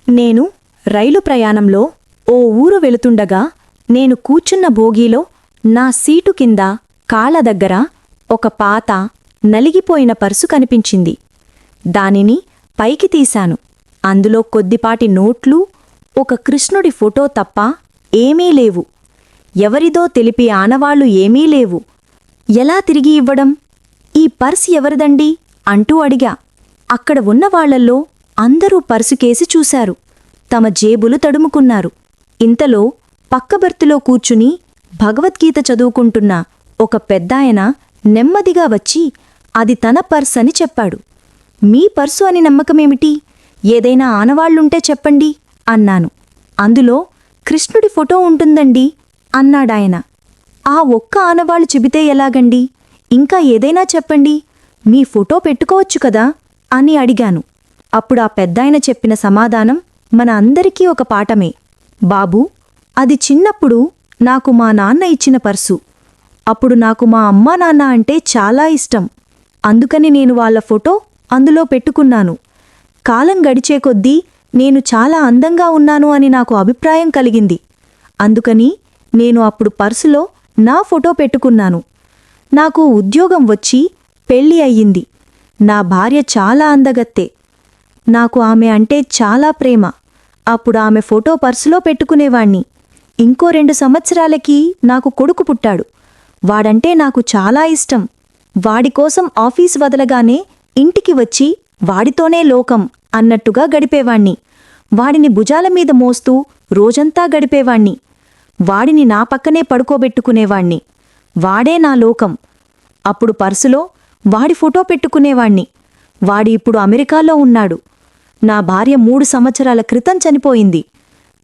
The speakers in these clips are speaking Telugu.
నేను రైలు ప్రయాణంలో ఓ ఊరు వెళుతుండగా నేను కూర్చున్న బోగీలో నా సీటు కింద కాళ్ల దగ్గర ఒక పాత నలిగిపోయిన పర్సు కనిపించింది. దానిని పైకి తీశాను. అందులో కొద్దిపాటి నోట్లు, ఒక కృష్ణుడి ఫోటో తప్ప ఏమీ లేవు. ఎవరిదో తెలిపి ఆనవాళ్లు ఏమీ లేవు. ఎలా తిరిగి ఇవ్వడం? ఈ పర్స్ ఎవరిదండి అంటూ అడిగా. అక్కడ ఉన్నవాళ్లల్లో అందరూ పర్సుకేసి చూశారు. తమ జేబులు తడుముకున్నారు. ఇంతలో పక్క బెర్తులో కూర్చుని భగవద్గీత చదువుకుంటున్న ఒక పెద్దాయన నెమ్మదిగా వచ్చి అది తన పర్స్ అని చెప్పాడు. మీ పర్సు అని నమ్మకమేమిటి? ఏదైనా ఆనవాళ్లుంటే చెప్పండి అన్నాను. అందులో కృష్ణుడి ఫోటో ఉంటుందండి అన్నాడాయన. ఆ ఒక్క ఆనవాళ్లు చెబితే ఎలాగండి? ఇంకా ఏదైనా చెప్పండి, మీ ఫోటో పెట్టుకోవచ్చు కదా అని అడిగాను. అప్పుడు ఆ పెద్దాయన చెప్పిన సమాధానం మన అందరికీ ఒక పాఠమే. బాబూ, అది చిన్నప్పుడు నాకు మా నాన్న ఇచ్చిన పర్సు. అప్పుడు నాకు మా అమ్మా నాన్న అంటే చాలా ఇష్టం. అందుకని నేను వాళ్ల ఫోటో అందులో పెట్టుకున్నాను. కాలం గడిచే కొద్దీ నేను చాలా అందంగా ఉన్నాను అని నాకు అభిప్రాయం కలిగింది. అందుకని నేను అప్పుడు పర్సులో నా ఫోటో పెట్టుకున్నాను. నాకు ఉద్యోగం వచ్చి పెళ్లి అయ్యింది. నా భార్య చాలా అందగత్తె. నాకు ఆమె అంటే చాలా ప్రేమ. అప్పుడు ఆమె ఫోటో పర్సులో పెట్టుకునేవాణ్ణి. ఇంకో 2 సంవత్సరాలకి నాకు కొడుకు పుట్టాడు. వాడంటే నాకు చాలా ఇష్టం. వాడికోసం ఆఫీస్ వదలగానే ఇంటికి వచ్చి వాడితోనే లోకం అన్నట్టుగా గడిపేవాణ్ణి. వాడిని భుజాలమీద మోస్తూ రోజంతా గడిపేవాణ్ణి. వాడిని నా పక్కనే పడుకోబెట్టుకునేవాణ్ణి. వాడే నా లోకం. అప్పుడు పర్సులో వాడి ఫోటో పెట్టుకునేవాణ్ణి. వాడి ఇప్పుడు అమెరికాలో ఉన్నాడు. నా భార్య 3 సంవత్సరాల క్రితం చనిపోయింది.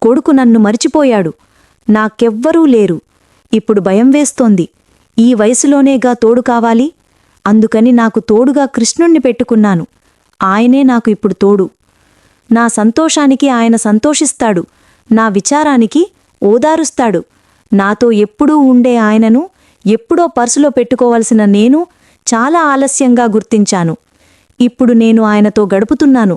కొడుకు నన్ను మరిచిపోయాడు. నాకెవ్వరూ లేరు. ఇప్పుడు భయం వేస్తోంది. ఈ వయసులోనేగా తోడు కావాలి. అందుకని నాకు తోడుగా కృష్ణుణ్ణి పెట్టుకున్నాను. ఆయనే నాకు ఇప్పుడు తోడు. నా సంతోషానికి ఆయన సంతోషిస్తాడు. నా విచారానికి ఓదారుస్తాడు. నాతో ఎప్పుడూ ఉండే ఆయనను ఎప్పుడో పర్సులో పెట్టుకోవలసిన నేను చాలా ఆలస్యంగా గుర్తించాను. ఇప్పుడు నేను ఆయనతో గడుపుతున్నాను.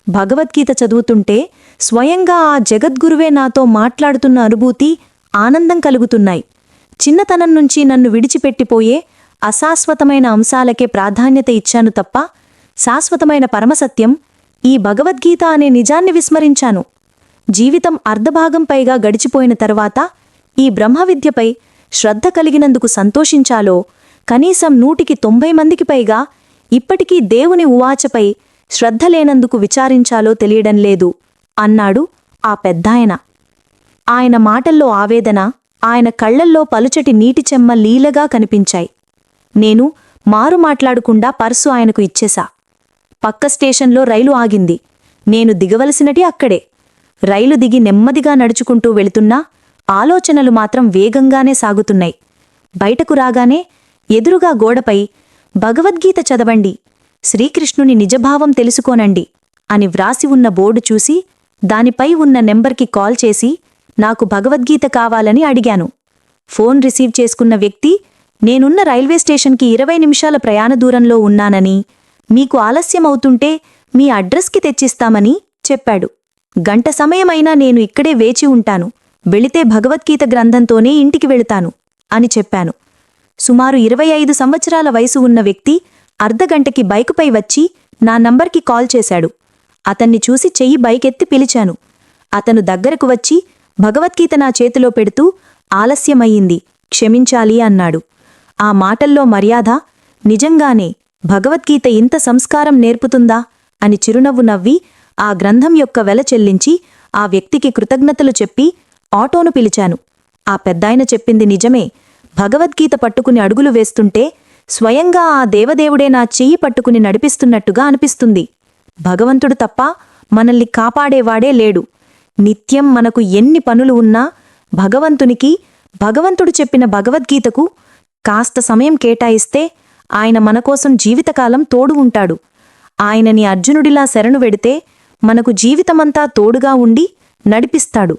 భగవద్గీత చదువుతుంటే స్వయంగా ఆ జగద్గురువే నాతో మాట్లాడుతున్న అనుభూతి, ఆనందం కలుగుతున్నాయి. చిన్నతనం నుంచి నన్ను విడిచిపెట్టిపోయే అశాశ్వతమైన అంశాలకే ప్రాధాన్యత ఇచ్చాను తప్ప శాశ్వతమైన పరమసత్యం, ఈ భగవద్గీత అనే నిజాన్ని విస్మరించాను. జీవితం అర్ధభాగం పైగా గడిచిపోయిన తరువాత ఈ బ్రహ్మవిద్యపై శ్రద్ధ కలిగినందుకు సంతోషించాలో, కనీసం 190 మందికి పైగా ఇప్పటికీ దేవుని ఉవాచపై శ్రద్ధ లేనందుకు విచారించాలో తెలియడం లేదు అన్నాడు ఆ పెద్దాయన. ఆయన మాటల్లో ఆవేదన, ఆయన కళ్లల్లో పలుచటి నీటి చెమ్మ లీలగా కనిపించాయి. నేను మారు మాట్లాడకుండా పర్సు ఆయనకు ఇచ్చేశా. పక్క స్టేషన్లో రైలు ఆగింది. నేను దిగవలసినటి అక్కడే. రైలు దిగి నెమ్మదిగా నడుచుకుంటూ వెళుతున్నా ఆలోచనలు మాత్రం వేగంగానే సాగుతున్నాయి. బయటకు రాగానే ఎదురుగా గోడపై భగవద్గీత చదవండి, శ్రీకృష్ణుని నిజభావం తెలుసుకోనండి అని వ్రాసి ఉన్న బోర్డు చూసి దానిపై ఉన్న నెంబర్కి కాల్ చేసి నాకు భగవద్గీత కావాలని అడిగాను. ఫోన్ రిసీవ్ చేసుకున్న వ్యక్తి నేనున్న రైల్వే స్టేషన్కి 20 నిమిషాల ప్రయాణ దూరంలో ఉన్నానని, మీకు ఆలస్యమవుతుంటే మీ అడ్రస్కి తెచ్చిస్తామని చెప్పాడు. గంట సమయమైనా నేను ఇక్కడే వేచి ఉంటాను. వెళితే భగవద్గీత గ్రంథంతోనే ఇంటికి వెళుతాను అని చెప్పాను. సుమారు 25 సంవత్సరాల వయసు ఉన్న వ్యక్తి అర్ధగంటకి బైకుపై వచ్చి నా నంబర్కి కాల్ చేశాడు. అతన్ని చూసి చెయ్యి బైకెత్తి పిలిచాను. అతను దగ్గరకు వచ్చి భగవద్గీత నా చేతిలో పెడుతూ ఆలస్యమయ్యింది, క్షమించాలి అన్నాడు. ఆ మాటల్లో మర్యాద, నిజంగానే భగవద్గీత ఇంత సంస్కారం నేర్పుతుందా అని చిరునవ్వు నవ్వి ఆ గ్రంథం యొక్క వెల చెల్లించి ఆ వ్యక్తికి కృతజ్ఞతలు చెప్పి ఆటోను పిలిచాను. ఆ పెద్దాయన చెప్పింది నిజమే. భగవద్గీత పట్టుకుని అడుగులు వేస్తుంటే స్వయంగా ఆ దేవదేవుడే నా చెయ్యి పట్టుకుని నడిపిస్తున్నట్టుగా అనిపిస్తుంది. భగవంతుడు తప్ప మనల్ని కాపాడేవాడే లేడు. నిత్యం మనకు ఎన్ని పనులు ఉన్నా భగవంతుడు చెప్పిన భగవద్గీతకు కాస్త సమయం కేటాయిస్తే ఆయన మనకోసం జీవితకాలం తోడు ఉంటాడు. ఆయనని అర్జునుడిలా శరణు వెడితే మనకు జీవితమంతా తోడుగా ఉండి నడిపిస్తాడు.